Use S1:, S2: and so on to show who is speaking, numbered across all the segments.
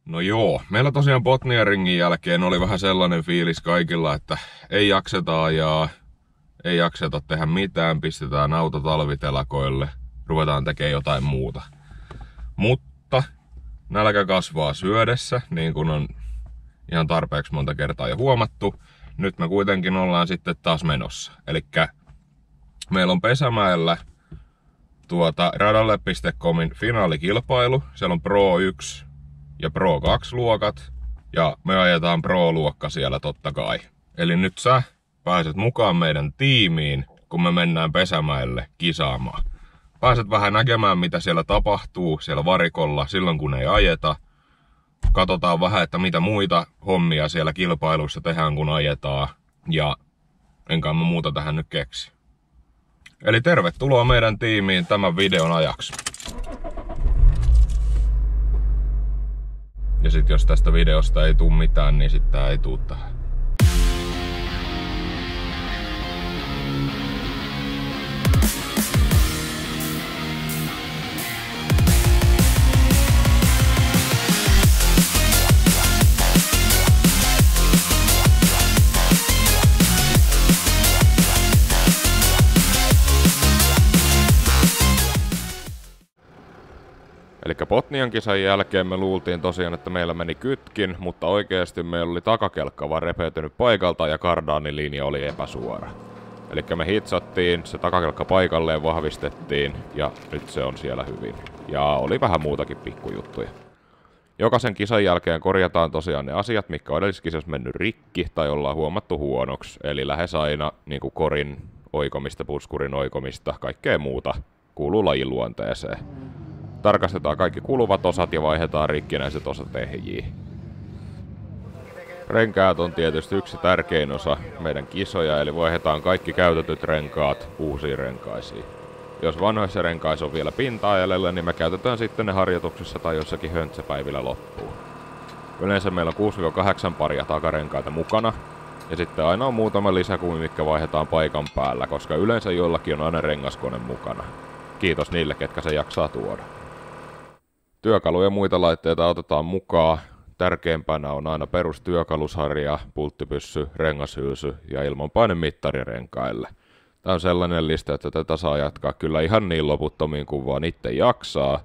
S1: No joo, meillä tosiaan Botniaringin jälkeen oli vähän sellainen fiilis kaikilla, että ei jakseta ajaa, ei jakseta tehdä mitään, pistetään auto talvitelakoille, ruvetaan tekemään jotain muuta. Mutta nälkä kasvaa syödessä, niin kuin on ihan tarpeeksi monta kertaa jo huomattu. Nyt me kuitenkin ollaan sitten taas menossa. Elikkä meillä on Pesämäellä radalle.comin finaalikilpailu. Siellä on Pro 1 ja Pro 2 luokat. Ja me ajetaan Pro-luokka siellä totta kai. Eli nyt sä pääset mukaan meidän tiimiin, kun me mennään Pesämäelle kisaamaan. Pääset vähän näkemään, mitä siellä tapahtuu siellä varikolla silloin, kun ei ajeta. Katsotaan vähän, että mitä muita hommia siellä kilpailuissa tehdään, kun ajetaan. Ja enkä mä muuta tähän nyt keksi. Eli tervetuloa meidän tiimiin tämän videon ajaksi. Ja sit jos tästä videosta ei tuu mitään, niin sit tää ei tuu tähän. Elikkä Botnian kisan jälkeen me luultiin tosiaan, että meillä meni kytkin, mutta oikeasti meillä oli takakelkka vaan repeytynyt paikalta ja kardaanin linja oli epäsuora. Elikkä me hitsattiin, se takakelkka paikalleen vahvistettiin ja nyt se on siellä hyvin. Ja oli vähän muutakin pikkujuttuja. Jokaisen kisan jälkeen korjataan tosiaan ne asiat, mitkä on edellisessä kisassa mennyt rikki tai ollaan huomattu huonoksi. Eli lähes aina niin kuin korin oikomista, puskurin oikomista, kaikkea muuta kuuluu lajin luonteeseen. Tarkastetaan kaikki kuluvat osat ja vaihdetaan rikkinäiset osat ehjiin. Renkaat on tietysti yksi tärkein osa meidän kisoja, eli vaihdetaan kaikki käytetyt renkaat uusiin renkaisiin. Jos vanhoissa renkaissa on vielä pintaa jäljellä, niin me käytetään sitten ne harjoituksissa tai jossakin höntsäpäivillä loppuun. Yleensä meillä on 6-8 paria takarenkaita mukana, ja sitten aina on muutama lisäkumi, mitkä vaihdetaan paikan päällä, koska yleensä jollakin on aina rengaskone mukana. Kiitos niille, ketkä se jaksaa tuoda. Työkaluja ja muita laitteita otetaan mukaan. Tärkeimpänä on aina perustyökalusarja, pulttipyssy, rengashylsy ja ilmanpainemittari renkaille. Tämä on sellainen lista, että tätä saa jatkaa kyllä ihan niin loputtomiin kuin vaan itse jaksaa.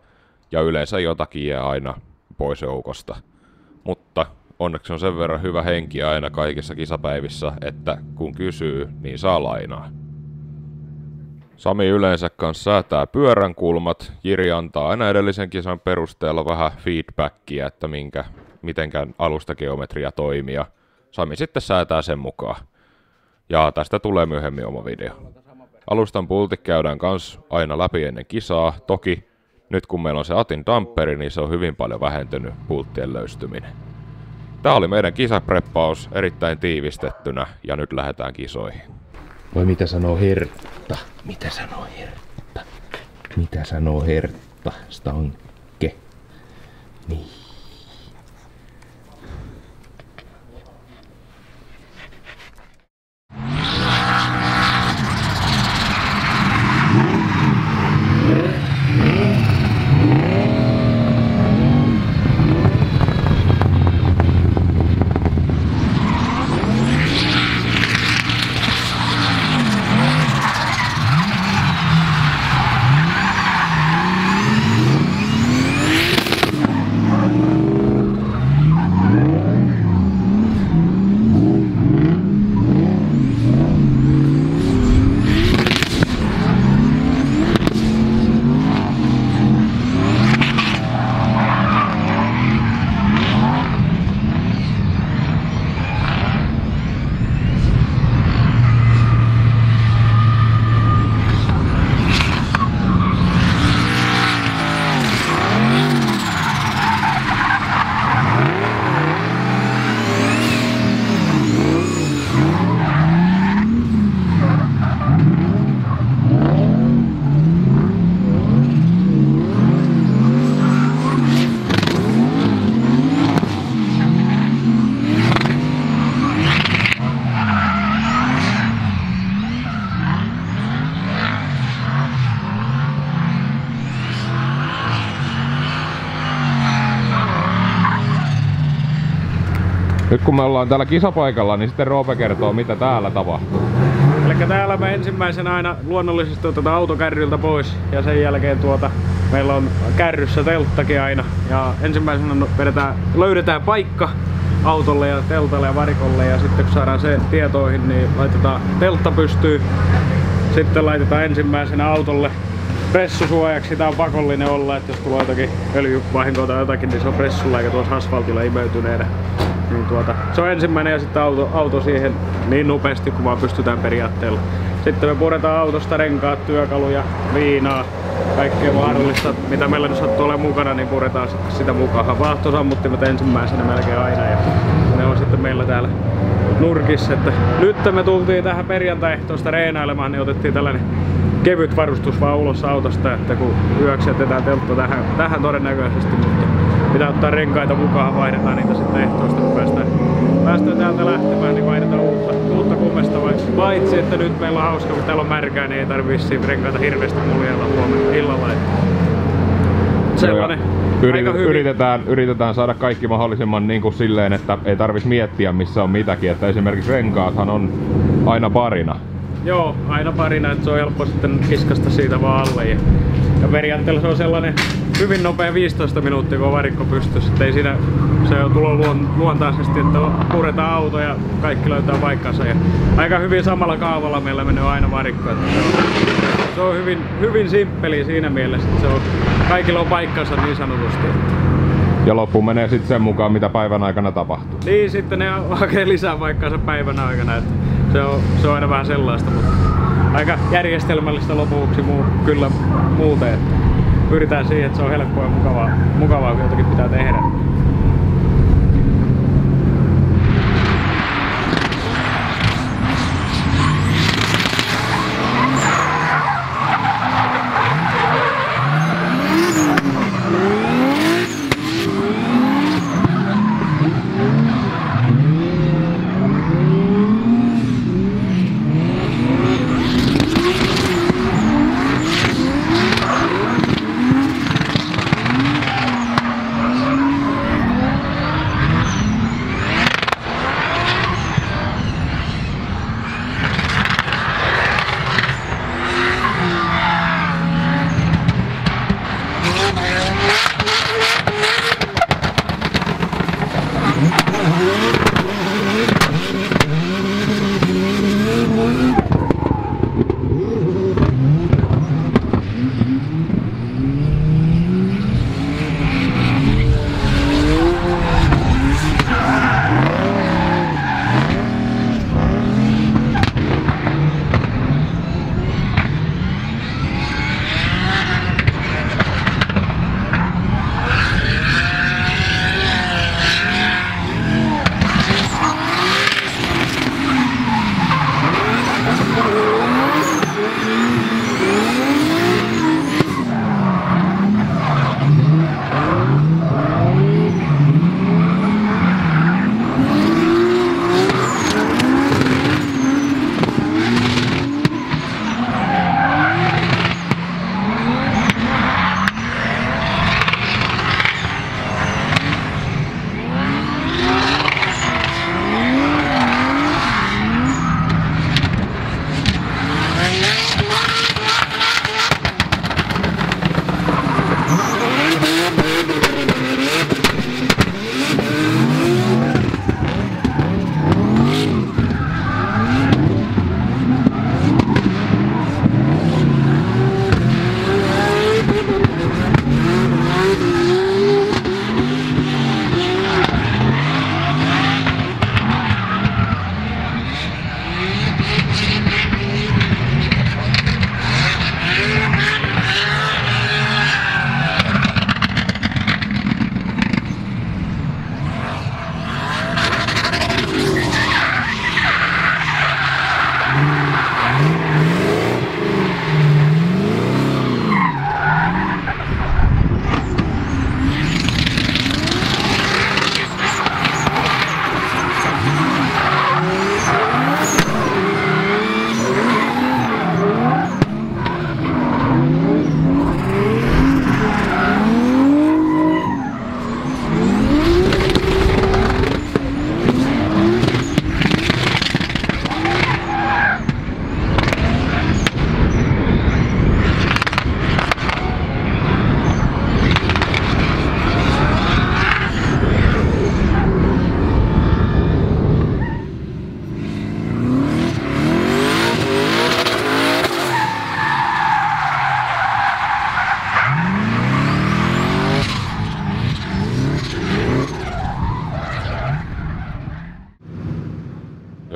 S1: Ja yleensä jotakin jää aina pois joukosta. Mutta onneksi on sen verran hyvä henki aina kaikissa kisapäivissä, että kun kysyy, niin saa lainaa. Sami yleensä kanssa säätää pyörän kulmat. Jiri antaa aina edellisen kisan perusteella vähän feedbackia, että mitenkään alustageometria toimii. Sami sitten säätää sen mukaan. Ja tästä tulee myöhemmin oma video. Alustan pultit käydään kans aina läpi ennen kisaa. Toki nyt kun meillä on se Atin damperi, niin se on hyvin paljon vähentynyt pulttien löystyminen. Tää oli meidän kisapreppaus erittäin tiivistettynä ja nyt lähdetään kisoihin.
S2: Vai mitä sanoo Hertta? Mitä sanoo Hertta? Mitä sanoo Hertta? Stanke. Niin.
S1: Nyt kun me ollaan täällä kisapaikalla, niin sitten Roope kertoo, mitä täällä tapahtuu.
S3: Eli täällä me ensimmäisenä aina luonnollisesti otetaan autokärryltä pois ja sen jälkeen meillä on kärryssä telttakin aina. Ja ensimmäisenä löydetään paikka autolle ja teltalle ja varikolle ja sitten kun saadaan se tietoihin, niin laitetaan teltta pystyyn. Sitten laitetaan ensimmäisenä autolle pressusuojaksi. Sitä on pakollinen olla, että jos tulee jotakin öljyvahinkoa tai jotakin, niin se on pressulla eikä tuossa asfaltilla imeytyneenä. Niin se on ensimmäinen ja sitten auto siihen niin nopeasti kuin vaan pystytään periaatteella. Sitten me puretaan autosta renkaat, työkaluja, viinaa, kaikkea mahdollista, mitä meillä nyt sattuu olemaan mukana, niin puretaan sitten sitä mukaan. Vaahtosammuttimet ensimmäisenä melkein aina ja ne on sitten meillä täällä nurkissa. Että nyt me tultiin tähän perjantai-ehtoosta reenailemaan, niin otettiin tällainen kevyt varustus vaan ulos autosta, että kun yöksi jätetään teltta tähän todennäköisesti, mutta pitää ottaa renkaita mukaan, vaihdetaan niitä sitten ehtoosta, kun päästään täältä lähtemään, niin vaihdetaan uutta kummesta, paitsi että nyt meillä on hauska, kun täällä on märkää, niin ei tarvitse renkaita hirveästi muljella huomenna illalla. Sellainen
S1: yritetään saada kaikki mahdollisimman niin kuin silleen, että ei tarvitsisi miettiä missä on mitäkin, että esimerkiksi renkaathan on aina parina.
S3: Joo, aina parina, että se on helppo sitten kiskasta siitä vaan alle. Ja periaatteella se on sellainen hyvin nopea 15 minuuttia, kun on varikko pystyssä. Ei siinä, se on tullut luontaisesti, että puretaan auto ja kaikki löytää paikkansa. Ja aika hyvin samalla kaavalla meillä menee aina varikko. Se on hyvin simppeli siinä mielessä, että kaikilla on paikkansa niin sanotusti.
S1: Ja loppu menee sitten sen mukaan, mitä päivän aikana tapahtuu.
S3: Niin, sitten ne hakee lisää paikkansa päivän aikana. Että se on aina vähän sellaista, mutta aika järjestelmällistä lopuksi kyllä muuten. Että pyritään siihen, että se on helppoa ja mukavaa kun jotakin pitää tehdä.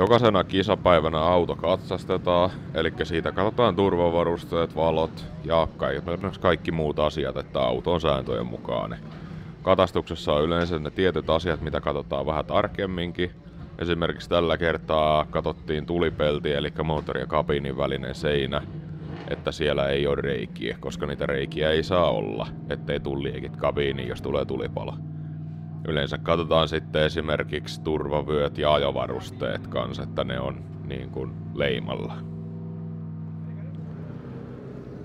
S1: Jokaisena kisapäivänä auto katsastetaan, eli siitä katsotaan turvavarusteet, valot ja kaikki muut asiat, että auto on sääntöjen mukainen. Katastuksessa on yleensä ne tietyt asiat, mitä katsotaan vähän tarkemminkin. Esimerkiksi tällä kertaa katsottiin tulipelti, eli moottori ja kabiinin välinen seinä, että siellä ei ole reikiä, koska niitä reikiä ei saa olla, ettei tule liekit kabiiniin, jos tulee tulipalo. Yleensä katsotaan sitten esimerkiksi turvavyöt ja ajovarusteet kanssa, että ne on niin kuin leimalla.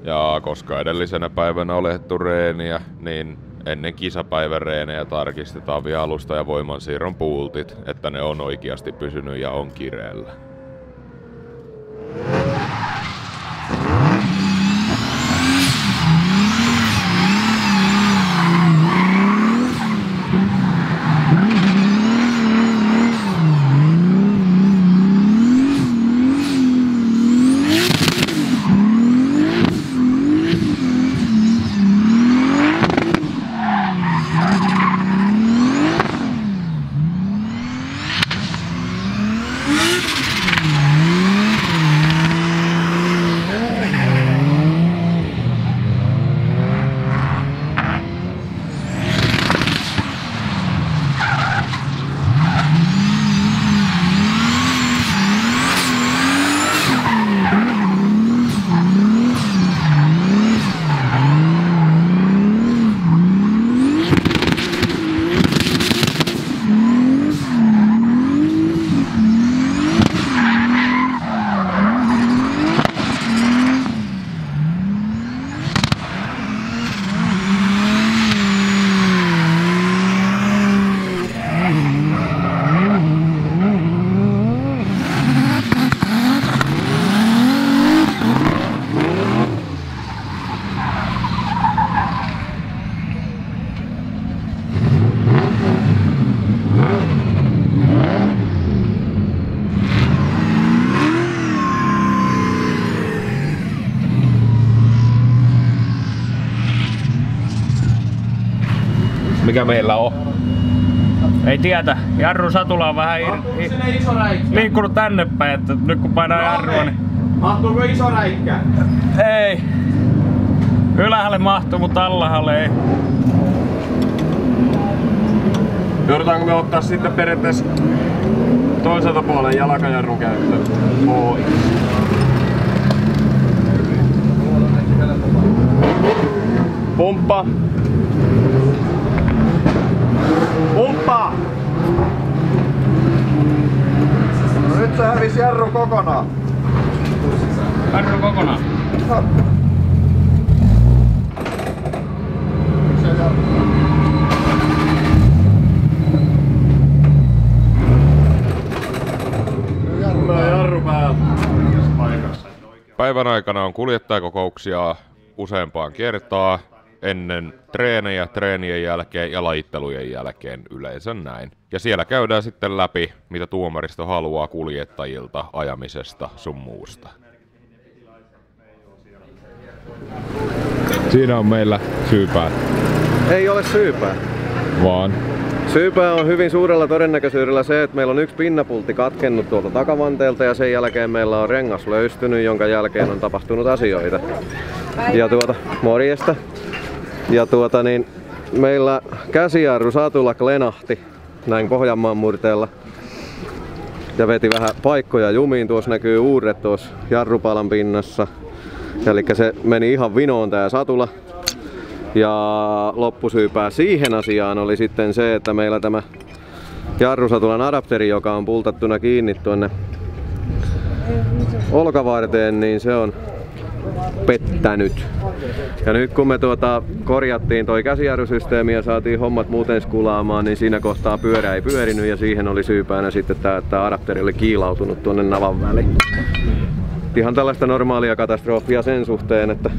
S1: Ja koska edellisenä päivänä on lehdetty reeniä, niin ennen kisapäivän reenejä tarkistetaan vielä alusta ja voimansiirron pultit, että ne on oikeasti pysynyt ja on kireellä.
S2: Mikä meillä on?
S3: Ei tiedä. Jarrun satula on vähän liikkunut tänne päin, että nyt kun painaa jarrua niin...
S2: Mahtuuko iso räikkä?
S3: Ei. Ylhäälle mahtuu, mutta allahalle ei.
S4: Joudutaanko me ottaa sitten periaatteessa toiselta puolen jalkajarrun käyttöön? Oi. Pumppa! Pumppa!
S2: No nyt se hävisi jarru kokonaan.
S3: Jarru kokonaan.
S4: Jarru päällä.
S1: Päivän aikana on kuljettajakokouksia useampaan kertaa ennen treenejä, treenien jälkeen ja lajittelujen jälkeen, yleensä näin. Ja siellä käydään sitten läpi, mitä tuomaristo haluaa kuljettajilta, ajamisesta sun muusta.
S2: Siinä on meillä syypää.
S4: Ei ole syypää.
S2: Vaan.
S4: Syypää on hyvin suurella todennäköisyydellä se, että meillä on yksi pinnapultti katkennut tuolta takavanteelta ja sen jälkeen meillä on rengas löystynyt, jonka jälkeen on tapahtunut asioita. Ja morjesta. Ja meillä käsijarru satula klenahti näin Pohjanmaan murteella ja veti vähän paikkoja jumiin. Tuossa näkyy uuret tuossa jarrupalan pinnassa. Eli se meni ihan vinoon tää satula. Ja loppusyypää siihen asiaan oli sitten se, että meillä tämä jarrusatulan adapteri, joka on pultattuna kiinni tuonne olkavarteen, niin se on pettänyt. Ja nyt kun me korjattiin toi käsijarrusysteemi ja saatiin hommat muuten skulaamaan, niin siinä kohtaa pyörä ei pyörinyt ja siihen oli syypäänä sitten tää adapteri oli kiilautunut tuonne navan väliin. Ihan tällaista normaalia katastrofia sen suhteen, että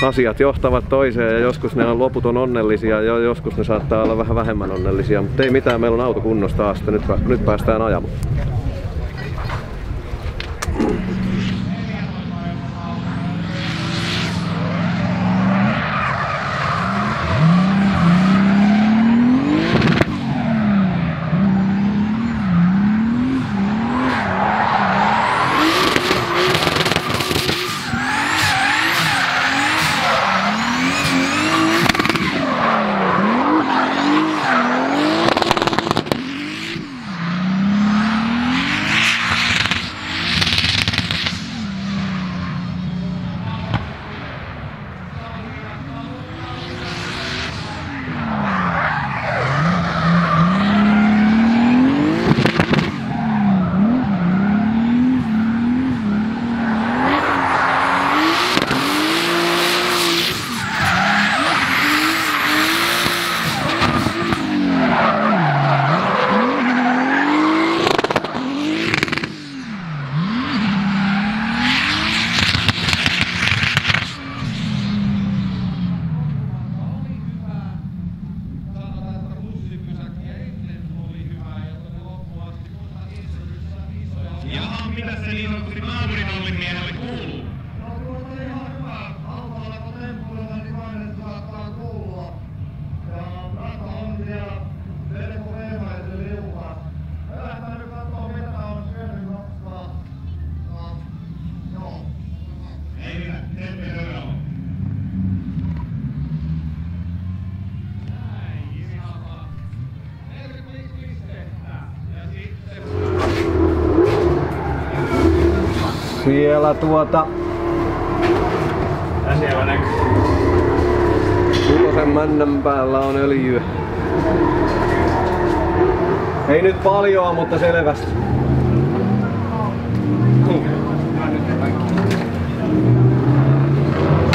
S4: asiat johtavat toiseen ja joskus ne on loputon onnellisia ja joskus ne saattaa olla vähän vähemmän onnellisia, mutta ei mitään, meillä on auto kunnossa taas, nyt päästään ajamaan. Siellä
S3: Ja siellä näkyy.
S4: Kutosen männän päällä on öljyä. Ei nyt paljoa, mutta selvästi.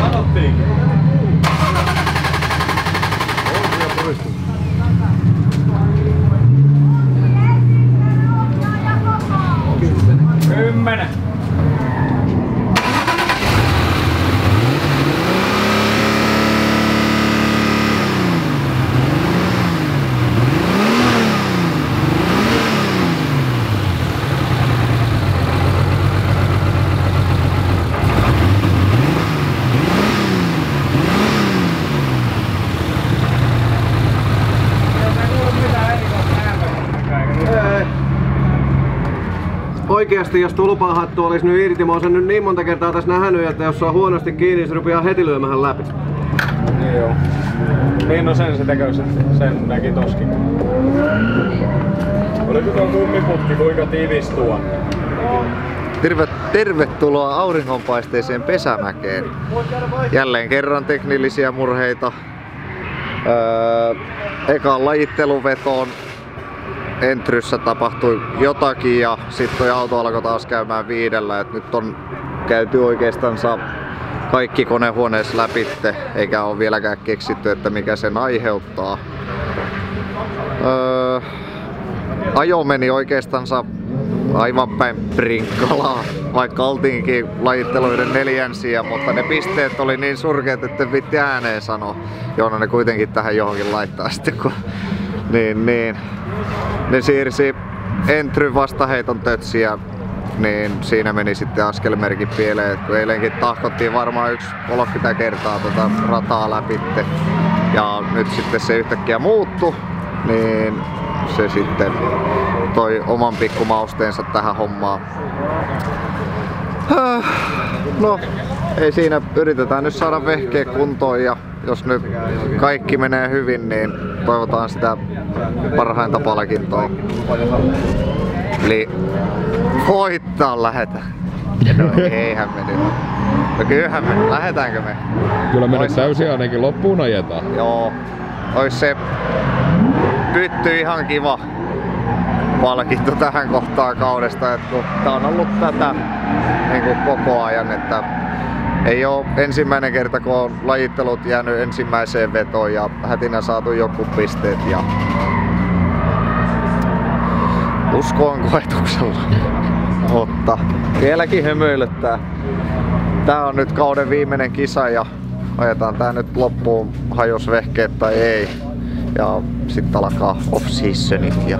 S3: Sanottiinkin. Kymmenen.
S4: Oikeasti jos tulpahattu olisi nyt irti, mä oon sen nyt niin monta kertaa tässä nähnyt, että jos se on huonosti kiinni, niin se rupeaa heti lyömähän läpi.
S3: Niin joo. Niin no sen se tekee, sen näki toskin. Oliko tuo kummiputki kuinka tiivis tuo?
S2: Tervetuloa auringonpaisteiseen Pesämäkeen. Jälleen kerran teknillisiä murheita. Ekaan lajitteluvetoon Entryssä tapahtui jotakin ja sitten toi auto alkoi taas käymään 5. Et nyt on käyty oikeastaan kaikki konehuoneessa läpitte, eikä ole vieläkään keksitty, että mikä sen aiheuttaa. Ajo meni oikeastaan aivan päin prinkkalaa, vaikka oltiinkin lajitteluiden 4. mutta ne pisteet oli niin surkeat, että vitti ääneen sanoa. Joona ne kuitenkin tähän johonkin laittaa sitten, kun ne siirsi Entry vastaheiton tötsiä, niin siinä meni sitten askelmerkin pieleen, kun eilenkin tahkottiin varmaan 30 kertaa tota rataa läpitte ja nyt sitten se yhtäkkiä muuttui, niin se sitten toi oman pikkumausteensa tähän hommaan. No, ei siinä, yritetään nyt saada vehkeä kuntoon ja jos nyt kaikki menee hyvin, niin toivotaan sitä parhainta palkintoa. Eli voittaa lähetään. No eihän me nyt. No kyllähän me, lähetäänkö me?
S1: Kyllä me nyt täysin ainakin loppuun ajetaan.
S2: Joo, ois se pytty ihan kiva palkinto tähän kohtaan kaudesta, että kun tää on ollut tätä niin kuin koko ajan, että ei oo ensimmäinen kerta kun on lajittelut jäänyt ensimmäiseen vetoon ja hätinä saatu joku pisteet ja usko on koetuksella, mutta vieläkin hömöilyttää. Tää on nyt kauden viimeinen kisa ja ajetaan tää nyt loppuun, hajos vehkeet tai ei. Ja sitten alkaa off-seasonit ja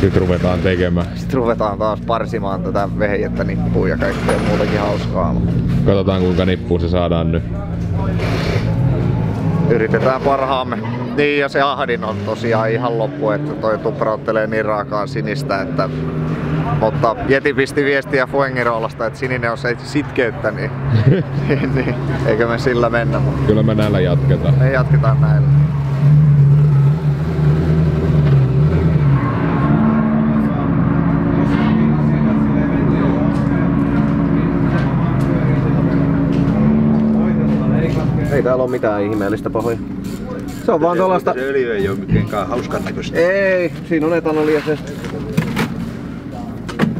S1: Sitten ruvetaan tekemään.
S2: Sitten ruvetaan taas parsimaan tätä vehjettä, nippuun ja kaikkea muutakin hauskaa.
S1: Katsotaan kuinka nippuun se saadaan nyt.
S2: Yritetään parhaamme. Niin ja se ahdin on tosiaan ihan loppu, että toi tuprauttelee niin raakaan sinistä, että mutta Jeti pisti viestiä Fuengirolasta, että sininen on se sitkeyttä, niin, niin eikö me sillä mennä.
S1: Kyllä me näillä jatketaan.
S2: Me jatketaan näillä.
S4: Ei täällä oo mitään ihmeellistä pahoja. Se on vaan tuollaista...
S5: Se öljy ei oo mitenkään hauskan näköistä.
S4: Ei, siinä on etanolia se.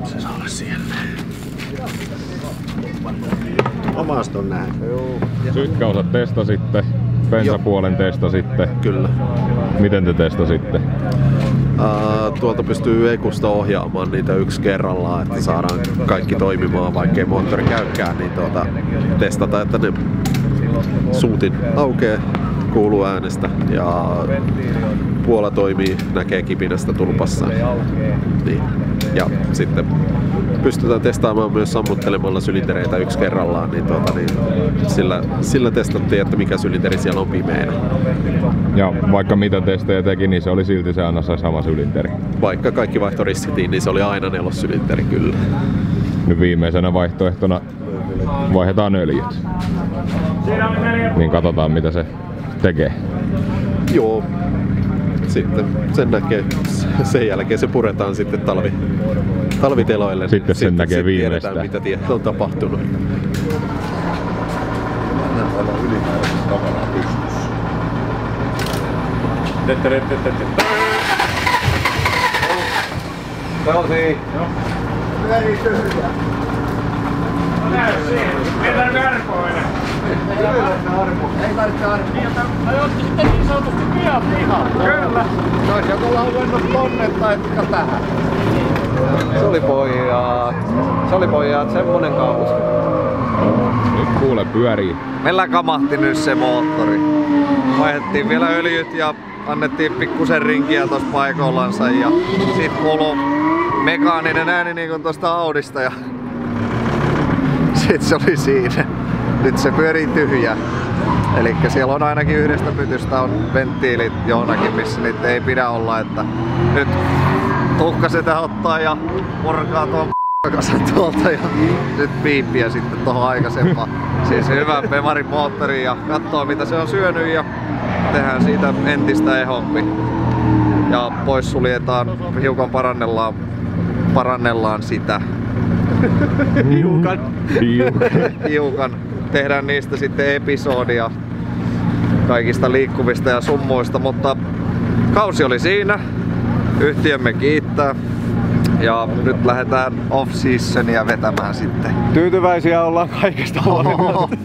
S5: Se saa olla siellä. Omasta on näin.
S1: Sytkäosat testasitte, bensapuolen testasitte.
S5: Kyllä.
S1: Miten te testasitte?
S5: Tuolta pystyy Ekusta ohjaamaan niitä yksi kerrallaan, että saadaan kaikki toimimaan, vaikkei moottori käykään, niin testata, että ne suutin aukeaa, kuuluu äänestä ja puola toimii, näkee kipinästä tulpassa. Niin. Ja sitten pystytään testaamaan myös sammuttelemalla sylintereitä yksi kerrallaan, niin, sillä testattiin, että mikä sylinteri siellä on pimeänä.
S1: Ja vaikka mitä testejä teki, niin se oli silti se aina se sama sylinteri.
S5: Vaikka kaikki vaihto riskittiin, niin se oli aina 4 sylinteri kyllä.
S1: Nyt viimeisenä vaihtoehtona vaihdetaan öljyt. Niin katsotaan mitä se tekee.
S5: Joo. sitten sen näkee, sen jälkeen se puretaan sitten talviteloille.
S1: Sitten sen näkee viimeistään.
S5: Tiedetään, mitä on tapahtunut.
S4: Kausi!
S3: Ei tarvitse arpoa enää.
S2: Ei tarvitse arpoa.
S3: Ajoitte sitten niin sanotusti pian pihaan. Kyllä.
S2: Nois joku lauennut tonne tai tähän.
S4: Se oli pojat semmonen kausi.
S1: Nyt kuule pyörii.
S2: Meillä kamahti nyt se moottori. Vaihdettiin vielä öljyt ja annettiin pikkusen rinkiä tossa paikallansa ja sit kuuluu mekaaninen ääni niin kuin tosta Audista ja sit se oli siinä. Nyt se pyörii tyhjä. Elikkä siellä on ainakin yhdestä pytystä on venttiilit johonkin, missä niitä ei pidä olla, että nyt tuhkasetä ottaa ja purkaa tuon kasan tuolta ja nyt piippiä sitten tohon aikaisempaan. Siis hyvä Bemarin moottori ja katsoo mitä se on syönyt ja tehdään siitä entistä ehompi. Ja pois suljetaan, hiukan parannellaan sitä. Hiukan. Tehdään niistä sitten episodia kaikista liikkuvista ja summuista, mutta kausi oli siinä. Yhtiömme kiittää. Ja nyt lähdetään off-seasonia vetämään sitten.
S4: Tyytyväisiä ollaan kaikesta huolimatta.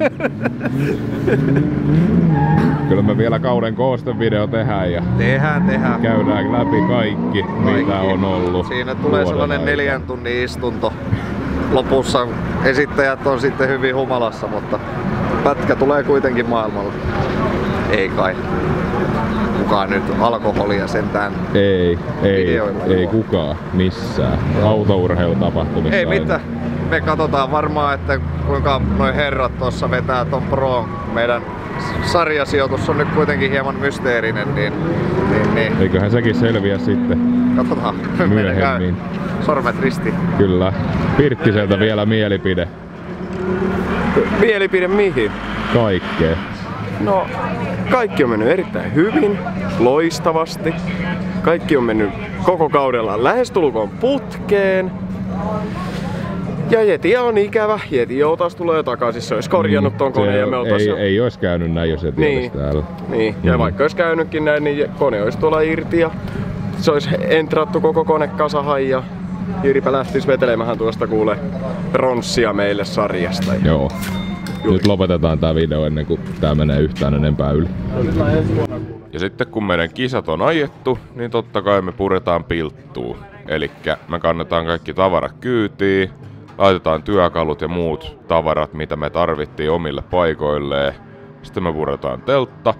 S1: Kyllä me vielä kauden koostevideo tehdään ja
S2: Tehdään.
S1: käydään läpi kaikki, mitä on ollut.
S2: Siinä tulee sellainen 4 tunnin istunto. Lopussa esittäjät on sitten hyvin humalassa, mutta pätkä tulee kuitenkin maailmalla. Ei kai. Kukaan nyt alkoholia sentään
S1: Ei kukaan missään. Autourheilutapahtumissa.
S2: Ei mitään. Me katsotaan varmaan, että kuinka noi herrat tuossa vetää ton Pro. Meidän sarjasijoitus on nyt kuitenkin hieman mysteerinen, niin.
S1: Eiköhän sekin selviä sitten.
S2: Katsotaan.
S1: Myöhemmin.
S2: Sormet ristiin.
S1: Kyllä. Pirttiseltä vielä mielipide.
S6: Mielipide mihin?
S1: Kaikkeen.
S6: No, kaikki on mennyt erittäin hyvin, loistavasti. Kaikki on mennyt koko kaudella lähestulkoon putkeen. Ja Jetiä on ikävä. Jeti taas tulee takaisin. Se olisi korjannut ton koneen ja me oltais
S1: ei olisi käynyt näin, jos Jeti olisi täällä.
S6: Niin, ja vaikka olisi käynytkin näin, niin kone olisi tuolla irti ja se olisi entrattu koko kone kasahan ja Jiripä lähtisi vetelemään tuosta kuule pronssia meille sarjasta.
S1: Joo. Nyt lopetetaan tää video ennen kuin tää menee yhtään enempää yli. Ja sitten kun meidän kisat on ajettu, niin totta kai me puretaan pilttuun. Elikkä me kannetaan kaikki tavarat kyytiin, laitetaan työkalut ja muut tavarat, mitä me tarvittiin omille paikoilleen. Sitten me puretaan teltta,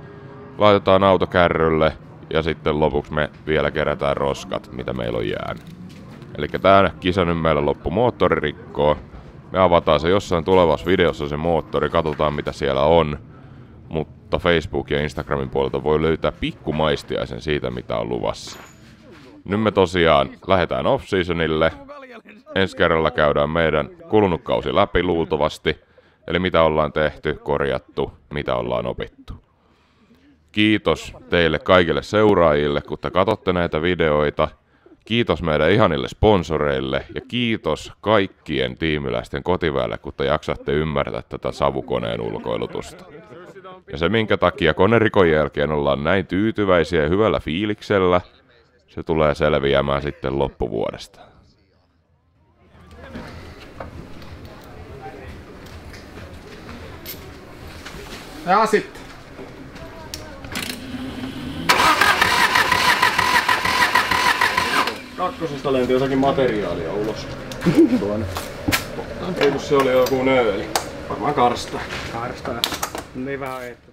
S1: laitetaan auto kärrylle ja sitten lopuksi me vielä kerätään roskat, mitä meillä on jäänyt. Elikkä tää kisa nyt meillä loppu moottoririkkoon. Me avataan se jossain tulevassa videossa se moottori, katsotaan mitä siellä on. Mutta Facebook ja Instagramin puolelta voi löytää pikkumaistiaisen siitä mitä on luvassa. Nyt me tosiaan lähdetään off-seasonille. Ensi kerralla käydään meidän kulunut kausi läpi luultavasti. Eli mitä ollaan tehty, korjattu, mitä ollaan opittu. Kiitos teille kaikille seuraajille, kun te katsotte näitä videoita. Kiitos meidän ihanille sponsoreille ja kiitos kaikkien tiimiläisten kotiväelle, kun te jaksatte ymmärtää tätä savukoneen ulkoilutusta. Ja se minkä takia konerikon jälkeen ollaan näin tyytyväisiä ja hyvällä fiiliksellä, se tulee selviämään sitten loppuvuodesta.
S3: Ja sitten.
S6: Kakkosesta lenti jotakin materiaalia ulos. Tuonne. Ei kun se oli joku nööli. Varmaan karstaa.
S3: Karstaa. Niin vähän ajettu.